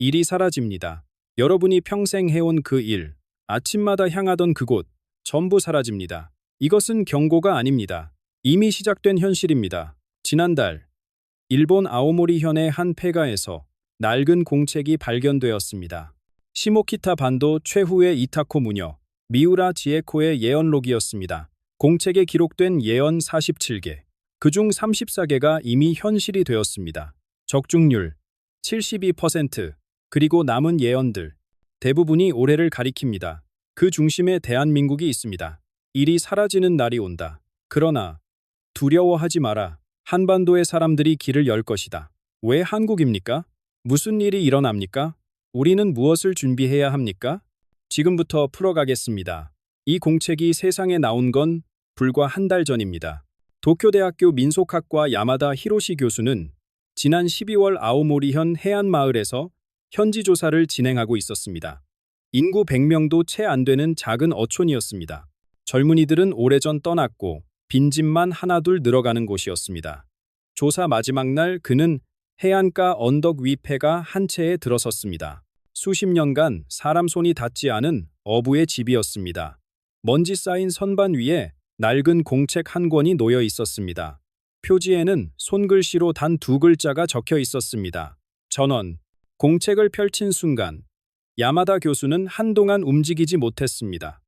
일이 사라집니다. 여러분이 평생 해온 그 일, 아침마다 향하던 그곳, 전부 사라집니다. 이것은 경고가 아닙니다. 이미 시작된 현실입니다. 지난달, 일본 아오모리현의 한 폐가에서 낡은 공책이 발견되었습니다. 시모키타 반도 최후의 이타코 무녀, 미우라 지에코의 예언록이었습니다. 공책에 기록된 예언 47개, 그중 34개가 이미 현실이 되었습니다. 적중률 72%, 그리고 남은 예언들, 대부분이 올해를 가리킵니다. 그 중심에 대한민국이 있습니다. 일이 사라지는 날이 온다. 그러나 두려워하지 마라. 한반도의 사람들이 길을 열 것이다. 왜 한국입니까? 무슨 일이 일어납니까? 우리는 무엇을 준비해야 합니까? 지금부터 풀어가겠습니다. 이 공책이 세상에 나온 건 불과 한 달 전입니다. 도쿄대학교 민속학과 야마다 히로시 교수는 지난 12월 아오모리현 해안마을에서 현지 조사를 진행하고 있었습니다. 인구 100명도 채 안 되는 작은 어촌이었습니다. 젊은이들은 오래전 떠났고 빈집만 하나둘 늘어가는 곳이었습니다. 조사 마지막 날 그는 해안가 언덕 위 폐가 한 채에 들어섰습니다. 수십 년간 사람 손이 닿지 않은 어부의 집이었습니다. 먼지 쌓인 선반 위에 낡은 공책 한 권이 놓여 있었습니다. 표지에는 손글씨로 단 2글자가 적혀 있었습니다. 전원. 공책을 펼친 순간 야마다 교수는 한동안 움직이지 못했습니다.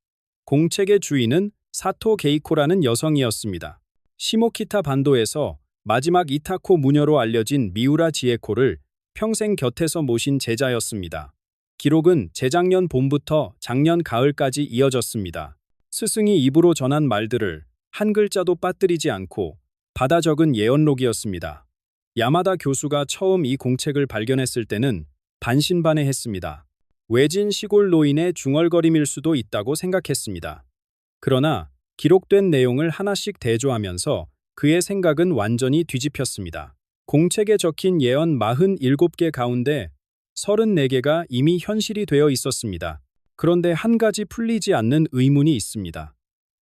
공책의 주인은 사토 게이코라는 여성이었습니다. 시모키타 반도에서 마지막 이타코 무녀로 알려진 미우라 지에코를 평생 곁에서 모신 제자였습니다. 기록은 재작년 봄부터 작년 가을까지 이어졌습니다. 스승이 입으로 전한 말들을 한 글자도 빠뜨리지 않고 받아 적은 예언록이었습니다. 야마다 교수가 처음 이 공책을 발견했을 때는 반신반의했습니다. 외진 시골 노인의 중얼거림일 수도 있다고 생각했습니다. 그러나 기록된 내용을 하나씩 대조하면서 그의 생각은 완전히 뒤집혔습니다. 공책에 적힌 예언 47개 가운데 34개가 이미 현실이 되어 있었습니다. 그런데 한 가지 풀리지 않는 의문이 있습니다.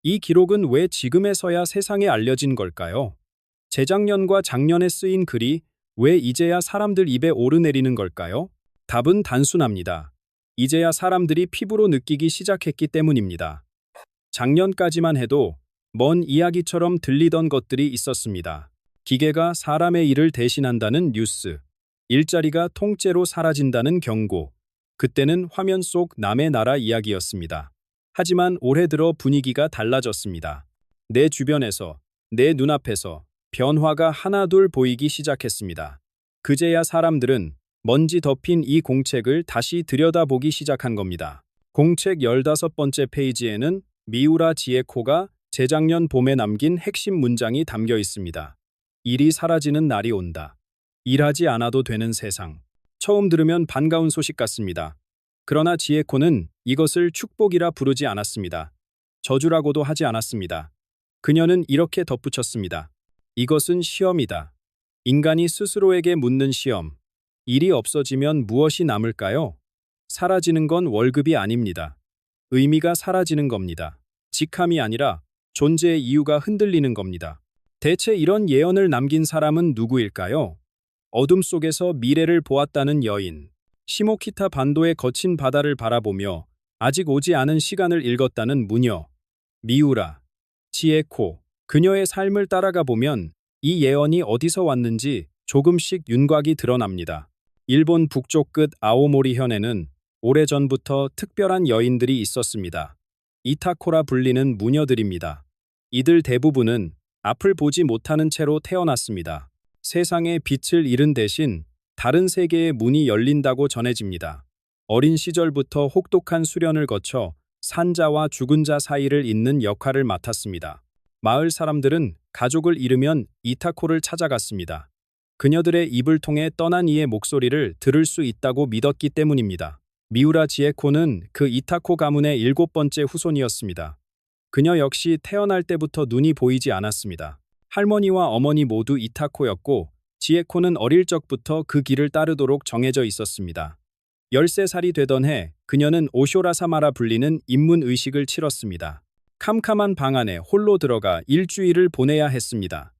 이 기록은 왜 지금에서야 세상에 알려진 걸까요? 재작년과 작년에 쓰인 글이 왜 이제야 사람들 입에 오르내리는 걸까요? 답은 단순합니다. 이제야 사람들이 피부로 느끼기 시작했기 때문입니다. 작년까지만 해도 먼 이야기처럼 들리던 것들이 있었습니다. 기계가 사람의 일을 대신한다는 뉴스, 일자리가 통째로 사라진다는 경고, 그때는 화면 속 남의 나라 이야기였습니다. 하지만 올해 들어 분위기가 달라졌습니다. 내 주변에서, 내 눈앞에서 변화가 하나둘 보이기 시작했습니다. 그제야 사람들은 먼지 덮인 이 공책을 다시 들여다보기 시작한 겁니다. 공책 15번째 페이지에는 미우라 지에코가 재작년 봄에 남긴 핵심 문장이 담겨 있습니다. 일이 사라지는 날이 온다. 일하지 않아도 되는 세상. 처음 들으면 반가운 소식 같습니다. 그러나 지에코는 이것을 축복이라 부르지 않았습니다. 저주라고도 하지 않았습니다. 그녀는 이렇게 덧붙였습니다. 이것은 시험이다. 인간이 스스로에게 묻는 시험. 일이 없어지면 무엇이 남을까요? 사라지는 건 월급이 아닙니다. 의미가 사라지는 겁니다. 직함이 아니라 존재의 이유가 흔들리는 겁니다. 대체 이런 예언을 남긴 사람은 누구일까요? 어둠 속에서 미래를 보았다는 여인, 시모키타 반도의 거친 바다를 바라보며 아직 오지 않은 시간을 읽었다는 무녀, 미우라, 지에코. 그녀의 삶을 따라가 보면 이 예언이 어디서 왔는지 조금씩 윤곽이 드러납니다. 일본 북쪽 끝 아오모리현에는 오래전부터 특별한 여인들이 있었습니다. 이타코라 불리는 무녀들입니다. 이들 대부분은 앞을 보지 못하는 채로 태어났습니다. 세상에 빛을 잃은 대신 다른 세계의 문이 열린다고 전해집니다. 어린 시절부터 혹독한 수련을 거쳐 산자와 죽은 자 사이를 잇는 역할을 맡았습니다. 마을 사람들은 가족을 잃으면 이타코를 찾아갔습니다. 그녀들의 입을 통해 떠난 이의 목소리를 들을 수 있다고 믿었기 때문입니다. 미우라 지에코는 그 이타코 가문의 7번째 후손이었습니다. 그녀 역시 태어날 때부터 눈이 보이지 않았습니다. 할머니와 어머니 모두 이타코였고 지에코는 어릴 적부터 그 길을 따르도록 정해져 있었습니다. 13살이 되던 해 그녀는 오쇼라사마라 불리는 입문의식을 치렀습니다. 캄캄한 방 안에 홀로 들어가 일주일을 보내야 했습니다.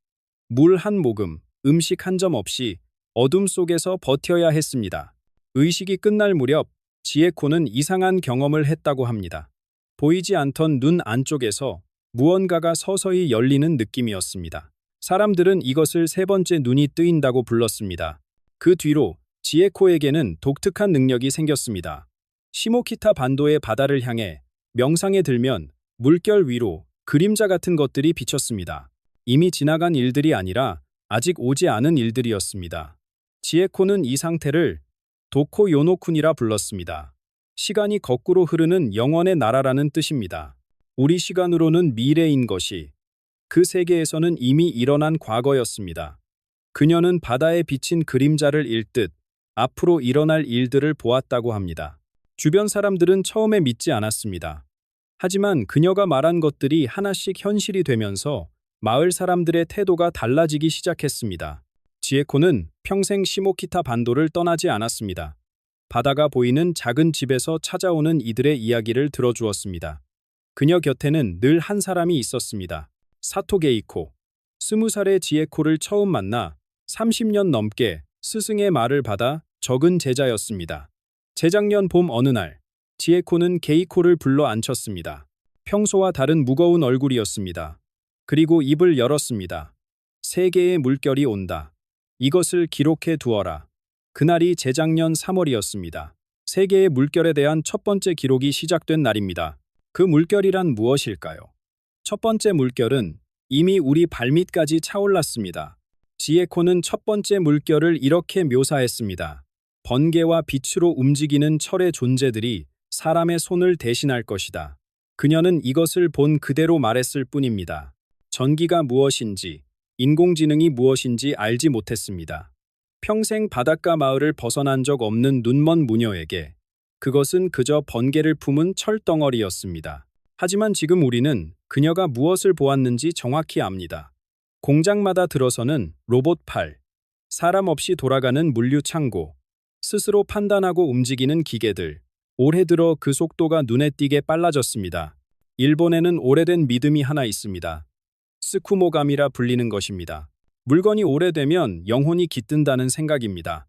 물 한 모금, 음식 한 점 없이 어둠 속에서 버텨야 했습니다. 의식이 끝날 무렵 지에코는 이상한 경험을 했다고 합니다. 보이지 않던 눈 안쪽에서 무언가가 서서히 열리는 느낌이었습니다. 사람들은 이것을 세 번째 눈이 뜨인다고 불렀습니다. 그 뒤로 지에코에게는 독특한 능력이 생겼습니다. 시모키타 반도의 바다를 향해 명상에 들면 물결 위로 그림자 같은 것들이 비쳤습니다. 이미 지나간 일들이 아니라 아직 오지 않은 일들이었습니다. 지에코는 이 상태를 도코 요노쿤이라 불렀습니다. 시간이 거꾸로 흐르는 영원의 나라라는 뜻입니다. 우리 시간으로는 미래인 것이 그 세계에서는 이미 일어난 과거였습니다. 그녀는 바다에 비친 그림자를 읽듯 앞으로 일어날 일들을 보았다고 합니다. 주변 사람들은 처음에 믿지 않았습니다. 하지만 그녀가 말한 것들이 하나씩 현실이 되면서 마을 사람들의 태도가 달라지기 시작했습니다. 지에코는 평생 시모키타 반도를 떠나지 않았습니다. 바다가 보이는 작은 집에서 찾아오는 이들의 이야기를 들어주었습니다. 그녀 곁에는 늘 한 사람이 있었습니다. 사토 게이코. 20살의 지에코를 처음 만나 30년 넘게 스승의 말을 받아 적은 제자였습니다. 재작년 봄 어느 날, 지에코는 게이코를 불러 앉혔습니다. 평소와 다른 무거운 얼굴이었습니다. 그리고 입을 열었습니다. 세 개의 물결이 온다. 이것을 기록해 두어라. 그날이 재작년 3월이었습니다. 세 개의 물결에 대한 첫 번째 기록이 시작된 날입니다. 그 물결이란 무엇일까요? 첫 번째 물결은 이미 우리 발밑까지 차올랐습니다. 지에코는 첫 번째 물결을 이렇게 묘사했습니다. 번개와 빛으로 움직이는 철의 존재들이 사람의 손을 대신할 것이다. 그녀는 이것을 본 그대로 말했을 뿐입니다. 전기가 무엇인지, 인공지능이 무엇인지 알지 못했습니다. 평생 바닷가 마을을 벗어난 적 없는 눈먼 무녀에게 그것은 그저 번개를 품은 철덩어리였습니다. 하지만 지금 우리는 그녀가 무엇을 보았는지 정확히 압니다. 공장마다 들어서는 로봇 팔, 사람 없이 돌아가는 물류 창고, 스스로 판단하고 움직이는 기계들. 올해 들어 그 속도가 눈에 띄게 빨라졌습니다. 일본에는 오래된 믿음이 하나 있습니다. 스쿠모감이라 불리는 것입니다. 물건이 오래되면 영혼이 깃든다는 생각입니다.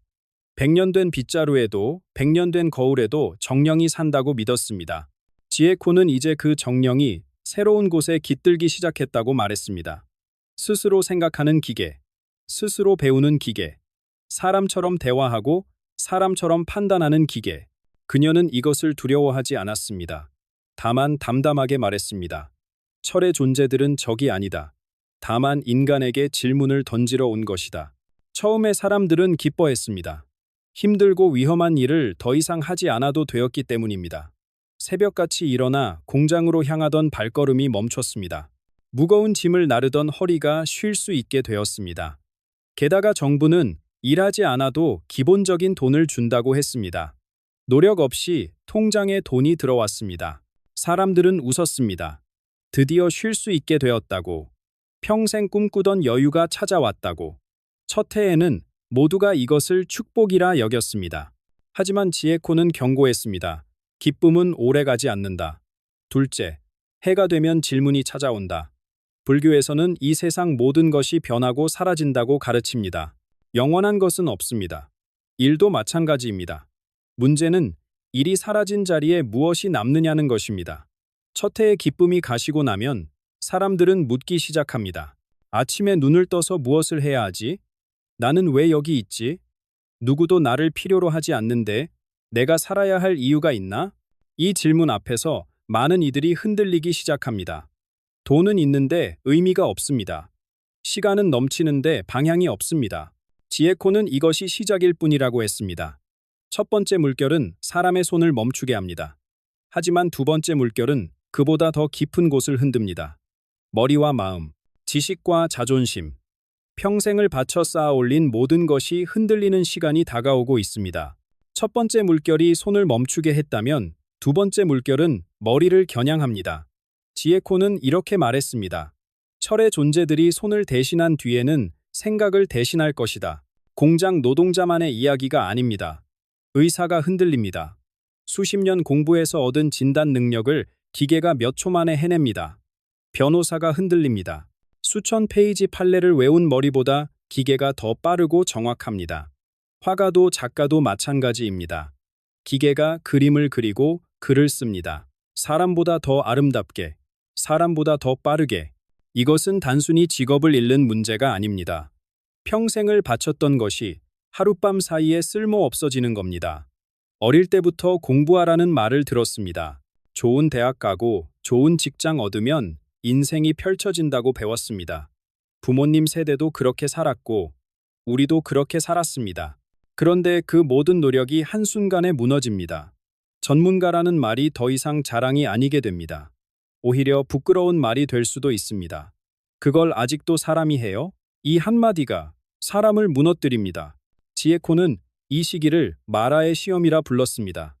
100년 된 빗자루에도 100년 된 거울에도 정령이 산다고 믿었습니다. 지에코는 이제 그 정령이 새로운 곳에 깃들기 시작했다고 말했습니다. 스스로 생각하는 기계, 스스로 배우는 기계, 사람처럼 대화하고 사람처럼 판단하는 기계. 그녀는 이것을 두려워하지 않았습니다. 다만 담담하게 말했습니다. 철의 존재들은 적이 아니다. 다만 인간에게 질문을 던지러 온 것이다. 처음에 사람들은 기뻐했습니다. 힘들고 위험한 일을 더 이상 하지 않아도 되었기 때문입니다. 새벽같이 일어나 공장으로 향하던 발걸음이 멈췄습니다. 무거운 짐을 나르던 허리가 쉴 수 있게 되었습니다. 게다가 정부는 일하지 않아도 기본적인 돈을 준다고 했습니다. 노력 없이 통장에 돈이 들어왔습니다. 사람들은 웃었습니다. 드디어 쉴 수 있게 되었다고. 평생 꿈꾸던 여유가 찾아왔다고. 첫 해에는 모두가 이것을 축복이라 여겼습니다. 하지만 지에코는 경고했습니다. 기쁨은 오래가지 않는다. 둘째, 해가 되면 질문이 찾아온다. 불교에서는 이 세상 모든 것이 변하고 사라진다고 가르칩니다. 영원한 것은 없습니다. 일도 마찬가지입니다. 문제는 일이 사라진 자리에 무엇이 남느냐는 것입니다. 첫 해의 기쁨이 가시고 나면 사람들은 묻기 시작합니다. 아침에 눈을 떠서 무엇을 해야 하지? 나는 왜 여기 있지? 누구도 나를 필요로 하지 않는데 내가 살아야 할 이유가 있나? 이 질문 앞에서 많은 이들이 흔들리기 시작합니다. 돈은 있는데 의미가 없습니다. 시간은 넘치는데 방향이 없습니다. 지에코는 이것이 시작일 뿐이라고 했습니다. 첫 번째 물결은 사람의 손을 멈추게 합니다. 하지만 두 번째 물결은 그보다 더 깊은 곳을 흔듭니다. 머리와 마음, 지식과 자존심, 평생을 바쳐 쌓아 올린 모든 것이 흔들리는 시간이 다가오고 있습니다. 첫 번째 물결이 손을 멈추게 했다면 두 번째 물결은 머리를 겨냥합니다. 지에코는 이렇게 말했습니다. 철의 존재들이 손을 대신한 뒤에는 생각을 대신할 것이다. 공장 노동자만의 이야기가 아닙니다. 의사가 흔들립니다. 수십 년 공부해서 얻은 진단 능력을 기계가 몇 초 만에 해냅니다. 변호사가 흔들립니다. 수천 페이지 판례를 외운 머리보다 기계가 더 빠르고 정확합니다. 화가도 작가도 마찬가지입니다. 기계가 그림을 그리고 글을 씁니다. 사람보다 더 아름답게, 사람보다 더 빠르게. 이것은 단순히 직업을 잃는 문제가 아닙니다. 평생을 바쳤던 것이 하룻밤 사이에 쓸모 없어지는 겁니다. 어릴 때부터 공부하라는 말을 들었습니다. 좋은 대학 가고 좋은 직장 얻으면 인생이 펼쳐진다고 배웠습니다. 부모님 세대도 그렇게 살았고, 우리도 그렇게 살았습니다. 그런데 그 모든 노력이 한순간에 무너집니다. 전문가라는 말이 더 이상 자랑이 아니게 됩니다. 오히려 부끄러운 말이 될 수도 있습니다. 그걸 아직도 사람이 해요? 이 한마디가 사람을 무너뜨립니다. 지에코는 이 시기를 마라의 시험이라 불렀습니다.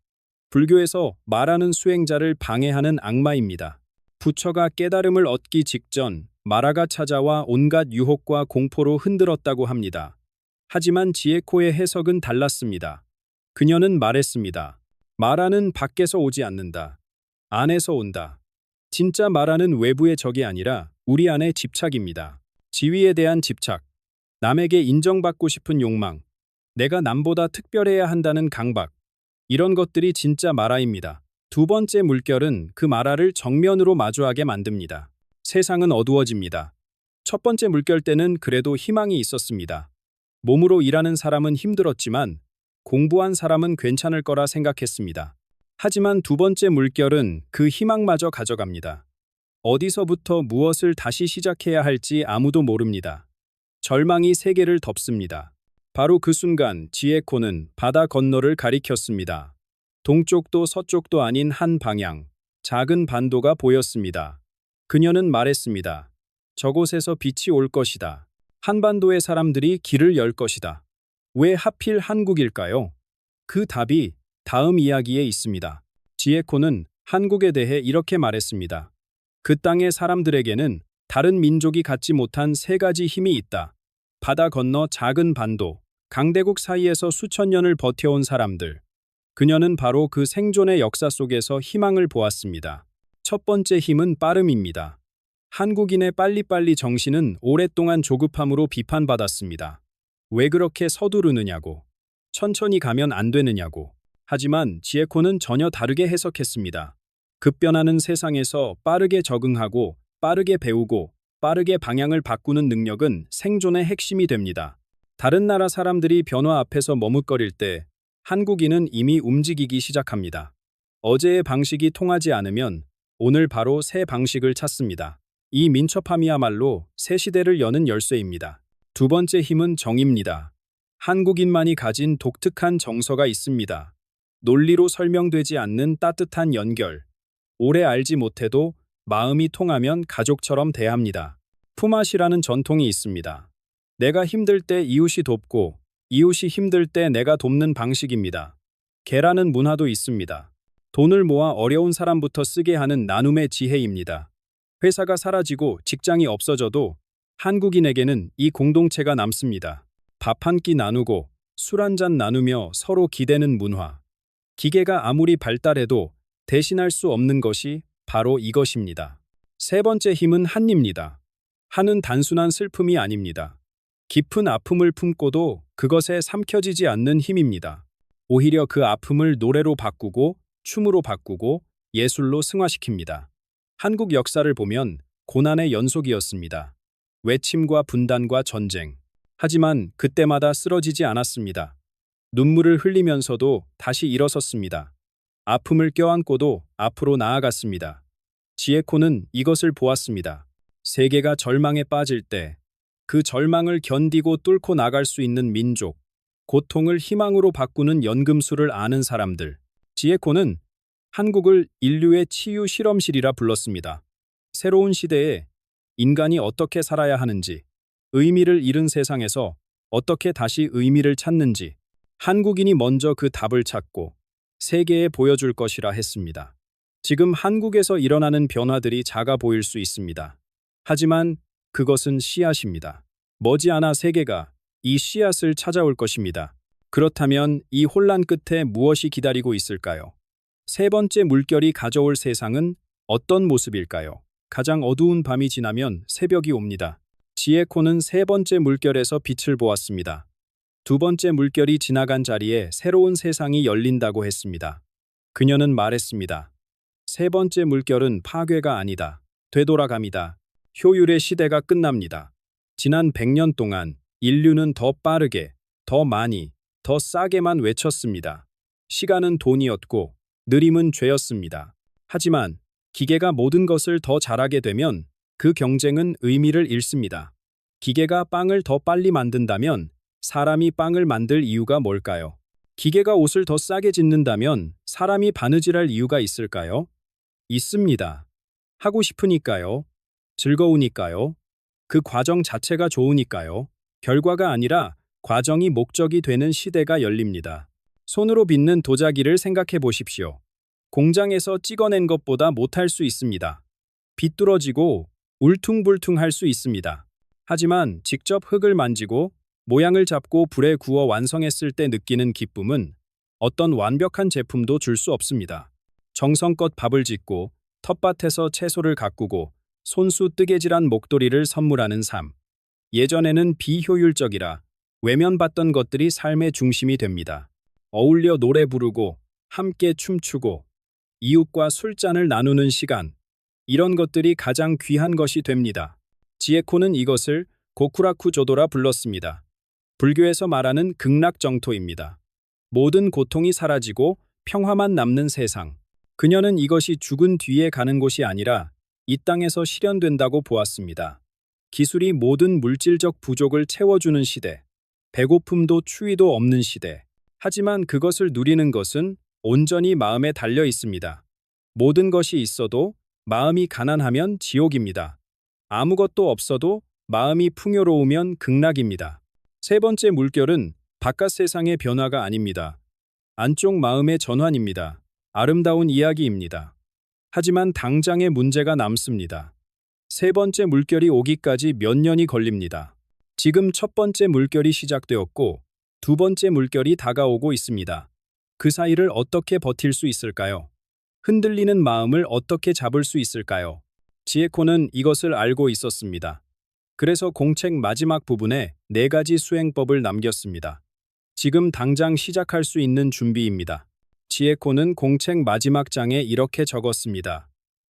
불교에서 마라는 수행자를 방해하는 악마입니다. 부처가 깨달음을 얻기 직전 마라가 찾아와 온갖 유혹과 공포로 흔들었다고 합니다. 하지만 지에코의 해석은 달랐습니다. 그녀는 말했습니다. 마라는 밖에서 오지 않는다. 안에서 온다. 진짜 마라는 외부의 적이 아니라 우리 안의 집착입니다. 지위에 대한 집착, 남에게 인정받고 싶은 욕망, 내가 남보다 특별해야 한다는 강박, 이런 것들이 진짜 마라입니다. 두 번째 물결은 그 마라를 정면으로 마주하게 만듭니다. 세상은 어두워집니다. 첫 번째 물결 때는 그래도 희망이 있었습니다. 몸으로 일하는 사람은 힘들었지만 공부한 사람은 괜찮을 거라 생각했습니다. 하지만 두 번째 물결은 그 희망마저 가져갑니다. 어디서부터 무엇을 다시 시작해야 할지 아무도 모릅니다. 절망이 세계를 덮습니다. 바로 그 순간 지에코는 바다 건너를 가리켰습니다. 동쪽도 서쪽도 아닌 한 방향, 작은 반도가 보였습니다. 그녀는 말했습니다. 저곳에서 빛이 올 것이다. 한반도의 사람들이 길을 열 것이다. 왜 하필 한국일까요? 그 답이 다음 이야기에 있습니다. 지에코는 한국에 대해 이렇게 말했습니다. 그 땅의 사람들에게는 다른 민족이 갖지 못한 세 가지 힘이 있다. 바다 건너 작은 반도, 강대국 사이에서 수천 년을 버텨온 사람들. 그녀는 바로 그 생존의 역사 속에서 희망을 보았습니다. 첫 번째 힘은 빠름입니다. 한국인의 빨리빨리 정신은 오랫동안 조급함으로 비판받았습니다. 왜 그렇게 서두르느냐고, 천천히 가면 안 되느냐고. 하지만 지에코는 전혀 다르게 해석했습니다. 급변하는 세상에서 빠르게 적응하고, 빠르게 배우고, 빠르게 방향을 바꾸는 능력은 생존의 핵심이 됩니다. 다른 나라 사람들이 변화 앞에서 머뭇거릴 때 한국인은 이미 움직이기 시작합니다. 어제의 방식이 통하지 않으면 오늘 바로 새 방식을 찾습니다. 이 민첩함이야말로 새 시대를 여는 열쇠입니다. 두 번째 힘은 정입니다. 한국인만이 가진 독특한 정서가 있습니다. 논리로 설명되지 않는 따뜻한 연결. 오래 알지 못해도 마음이 통하면 가족처럼 대합니다. 품앗이라는 전통이 있습니다. 내가 힘들 때 이웃이 돕고 이웃이 힘들 때 내가 돕는 방식입니다. 개라는 문화도 있습니다. 돈을 모아 어려운 사람부터 쓰게 하는 나눔의 지혜입니다. 회사가 사라지고 직장이 없어져도 한국인에게는 이 공동체가 남습니다. 밥 한 끼 나누고 술 한 잔 나누며 서로 기대는 문화. 기계가 아무리 발달해도 대신할 수 없는 것이 바로 이것입니다. 세 번째 힘은 한입니다. 한은 단순한 슬픔이 아닙니다. 깊은 아픔을 품고도 그것에 삼켜지지 않는 힘입니다. 오히려 그 아픔을 노래로 바꾸고 춤으로 바꾸고 예술로 승화시킵니다. 한국 역사를 보면 고난의 연속이었습니다. 외침과 분단과 전쟁. 하지만 그때마다 쓰러지지 않았습니다. 눈물을 흘리면서도 다시 일어섰습니다. 아픔을 껴안고도 앞으로 나아갔습니다. 지에코는 이것을 보았습니다. 세계가 절망에 빠질 때 그 절망을 견디고 뚫고 나갈 수 있는 민족, 고통을 희망으로 바꾸는 연금술을 아는 사람들. 지에코는 한국을 인류의 치유 실험실이라 불렀습니다. 새로운 시대에 인간이 어떻게 살아야 하는지, 의미를 잃은 세상에서 어떻게 다시 의미를 찾는지, 한국인이 먼저 그 답을 찾고 세계에 보여줄 것이라 했습니다. 지금 한국에서 일어나는 변화들이 작아 보일 수 있습니다. 하지만 그것은 씨앗입니다. 머지않아 세계가 이 씨앗을 찾아올 것입니다. 그렇다면 이 혼란 끝에 무엇이 기다리고 있을까요? 세 번째 물결이 가져올 세상은 어떤 모습일까요? 가장 어두운 밤이 지나면 새벽이 옵니다. 지에코는 세 번째 물결에서 빛을 보았습니다. 두 번째 물결이 지나간 자리에 새로운 세상이 열린다고 했습니다. 그녀는 말했습니다. 세 번째 물결은 파괴가 아니다. 되돌아감이다. 효율의 시대가 끝납니다. 지난 100년 동안 인류는 더 빠르게, 더 많이, 더 싸게만 외쳤습니다. 시간은 돈이었고 느림은 죄였습니다. 하지만 기계가 모든 것을 더 잘하게 되면 그 경쟁은 의미를 잃습니다. 기계가 빵을 더 빨리 만든다면 사람이 빵을 만들 이유가 뭘까요? 기계가 옷을 더 싸게 짓는다면 사람이 바느질할 이유가 있을까요? 있습니다. 하고 싶으니까요. 즐거우니까요. 그 과정 자체가 좋으니까요. 결과가 아니라 과정이 목적이 되는 시대가 열립니다. 손으로 빚는 도자기를 생각해 보십시오. 공장에서 찍어낸 것보다 못할 수 있습니다. 비뚤어지고 울퉁불퉁할 수 있습니다. 하지만 직접 흙을 만지고 모양을 잡고 불에 구워 완성했을 때 느끼는 기쁨은 어떤 완벽한 제품도 줄 수 없습니다. 정성껏 밥을 짓고 텃밭에서 채소를 가꾸고 손수 뜨개질한 목도리를 선물하는 삶. 예전에는 비효율적이라 외면받던 것들이 삶의 중심이 됩니다. 어울려 노래 부르고 함께 춤추고 이웃과 술잔을 나누는 시간. 이런 것들이 가장 귀한 것이 됩니다. 지에코는 이것을 고쿠라쿠 조도라 불렀습니다. 불교에서 말하는 극락정토입니다. 모든 고통이 사라지고 평화만 남는 세상. 그녀는 이것이 죽은 뒤에 가는 곳이 아니라 이 땅에서 실현된다고 보았습니다. 기술이 모든 물질적 부족을 채워주는 시대. 배고픔도 추위도 없는 시대. 하지만 그것을 누리는 것은 온전히 마음에 달려 있습니다. 모든 것이 있어도 마음이 가난하면 지옥입니다. 아무것도 없어도 마음이 풍요로우면 극락입니다. 세 번째 물결은 바깥 세상의 변화가 아닙니다. 안쪽 마음의 전환입니다. 아름다운 이야기입니다. 하지만 당장의 문제가 남습니다. 세 번째 물결이 오기까지 몇 년이 걸립니다. 지금 첫 번째 물결이 시작되었고 두 번째 물결이 다가오고 있습니다. 그 사이를 어떻게 버틸 수 있을까요? 흔들리는 마음을 어떻게 잡을 수 있을까요? 지에코는 이것을 알고 있었습니다. 그래서 공책 마지막 부분에 4가지 수행법을 남겼습니다. 지금 당장 시작할 수 있는 준비입니다. 지에코는 공책 마지막 장에 이렇게 적었습니다.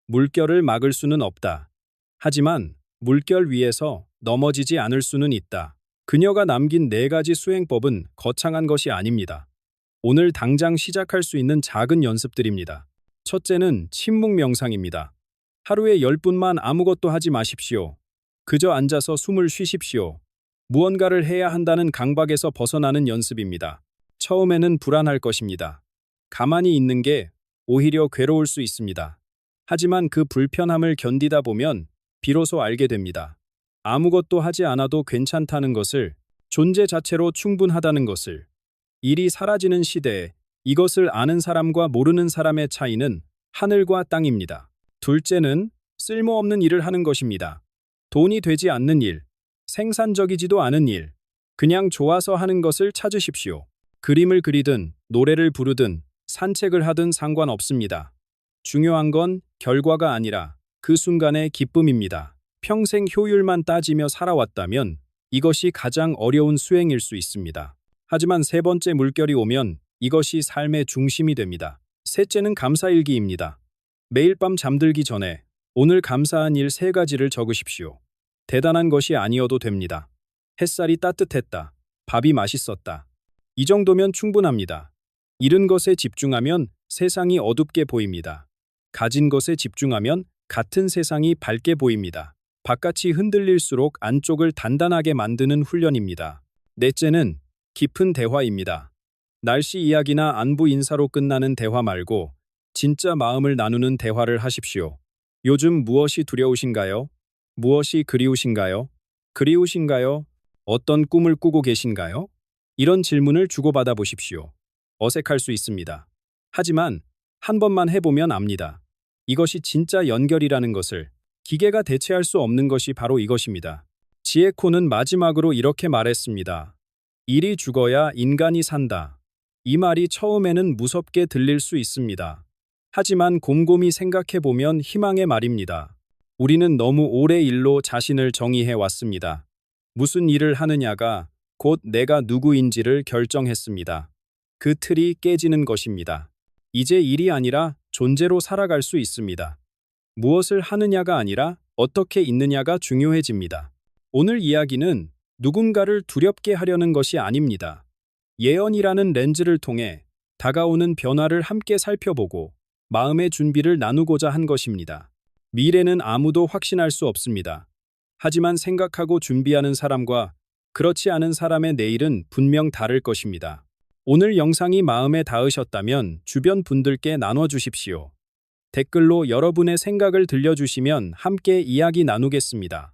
물결을 막을 수는 없다. 하지만 물결 위에서 넘어지지 않을 수는 있다. 그녀가 남긴 4가지 수행법은 거창한 것이 아닙니다. 오늘 당장 시작할 수 있는 작은 연습들입니다. 첫째는 침묵 명상입니다. 하루에 10분만 아무것도 하지 마십시오. 그저 앉아서 숨을 쉬십시오. 무언가를 해야 한다는 강박에서 벗어나는 연습입니다. 처음에는 불안할 것입니다. 가만히 있는 게 오히려 괴로울 수 있습니다. 하지만 그 불편함을 견디다 보면 비로소 알게 됩니다. 아무것도 하지 않아도 괜찮다는 것을, 존재 자체로 충분하다는 것을. 일이 사라지는 시대에 이것을 아는 사람과 모르는 사람의 차이는 하늘과 땅입니다. 둘째는 쓸모없는 일을 하는 것입니다. 돈이 되지 않는 일, 생산적이지도 않은 일, 그냥 좋아서 하는 것을 찾으십시오. 그림을 그리든 노래를 부르든 산책을 하든 상관없습니다. 중요한 건 결과가 아니라 그 순간의 기쁨입니다. 평생 효율만 따지며 살아왔다면 이것이 가장 어려운 수행일 수 있습니다. 하지만 세 번째 물결이 오면 이것이 삶의 중심이 됩니다. 셋째는 감사일기입니다. 매일 밤 잠들기 전에 오늘 감사한 일 3가지를 적으십시오. 대단한 것이 아니어도 됩니다. 햇살이 따뜻했다. 밥이 맛있었다. 이 정도면 충분합니다. 잃은 것에 집중하면 세상이 어둡게 보입니다. 가진 것에 집중하면 같은 세상이 밝게 보입니다. 바깥이 흔들릴수록 안쪽을 단단하게 만드는 훈련입니다. 넷째는 깊은 대화입니다. 날씨 이야기나 안부 인사로 끝나는 대화 말고 진짜 마음을 나누는 대화를 하십시오. 요즘 무엇이 두려우신가요? 무엇이 그리우신가요? 그리우신가요? 어떤 꿈을 꾸고 계신가요? 이런 질문을 주고받아 보십시오. 어색할 수 있습니다. 하지만 한 번만 해보면 압니다. 이것이 진짜 연결이라는 것을. 기계가 대체할 수 없는 것이 바로 이것입니다. 지에코는 마지막으로 이렇게 말했습니다. 일이 죽어야 인간이 산다. 이 말이 처음에는 무섭게 들릴 수 있습니다. 하지만 곰곰이 생각해보면 희망의 말입니다. 우리는 너무 오래 일로 자신을 정의해 왔습니다. 무슨 일을 하느냐가, 곧 내가 누구인지를 결정했습니다. 그 틀이 깨지는 것입니다. 이제 일이 아니라 존재로 살아갈 수 있습니다. 무엇을 하느냐가 아니라 어떻게 있느냐가 중요해집니다. 오늘 이야기는 누군가를 두렵게 하려는 것이 아닙니다. 예언이라는 렌즈를 통해 다가오는 변화를 함께 살펴보고 마음의 준비를 나누고자 한 것입니다. 미래는 아무도 확신할 수 없습니다. 하지만 생각하고 준비하는 사람과 그렇지 않은 사람의 내일은 분명 다를 것입니다. 오늘 영상이 마음에 닿으셨다면 주변 분들께 나눠주십시오. 댓글로 여러분의 생각을 들려주시면 함께 이야기 나누겠습니다.